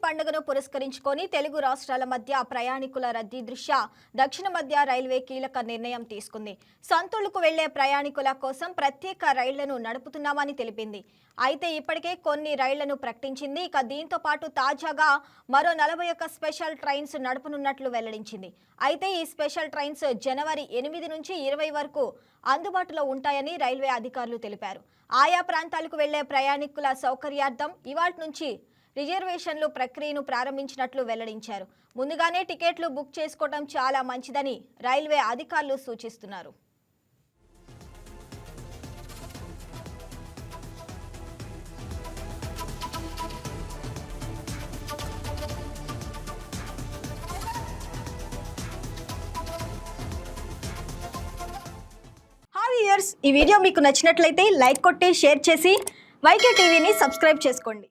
పండుగను పురస్కరించుకొని తెలుగు రాష్ట్రాల మధ్య ప్రయాణికుల రద్దీ దృష్ట్యా దక్షిణ మధ్య రైల్వే కీలక నిర్ణయం తీసుకుంది. సొంతూళ్లకు వెళ్లే ప్రయాణికుల కోసం ప్రత్యేక రైళ్లను నడుపుతున్నామని తెలిపింది. అయితే ఇప్పటికే కొన్ని రైళ్లను ప్రకటించింది. ఇక దీంతో పాటు తాజాగా మరో 41 స్పెషల్ ట్రైన్స్ నడుపునున్నట్లు వెల్లడించింది. అయితే ఈ స్పెషల్ ట్రైన్స్ జనవరి 8 నుంచి 20 వరకు అందుబాటులో ఉంటాయని రైల్వే అధికారులు తెలిపారు. ఆయా ప్రాంతాలకు వెళ్లే ప్రయాణికుల సౌకర్యార్థం ఇవాల్టి నుంచి రిజర్వేషన్లు ప్రక్రియను ప్రారంభించినట్లు వెల్లడించారు. ముందుగానే టికెట్లు బుక్ చేసుకోవడం చాలా మంచిదని రైల్వే అధికారులు సూచిస్తున్నారు. ఈ వీడియో మీకు నచ్చినట్లయితే లైక్ కొట్టి షేర్ చేసి వైకే టీవీని సబ్స్క్రైబ్ చేసుకోండి.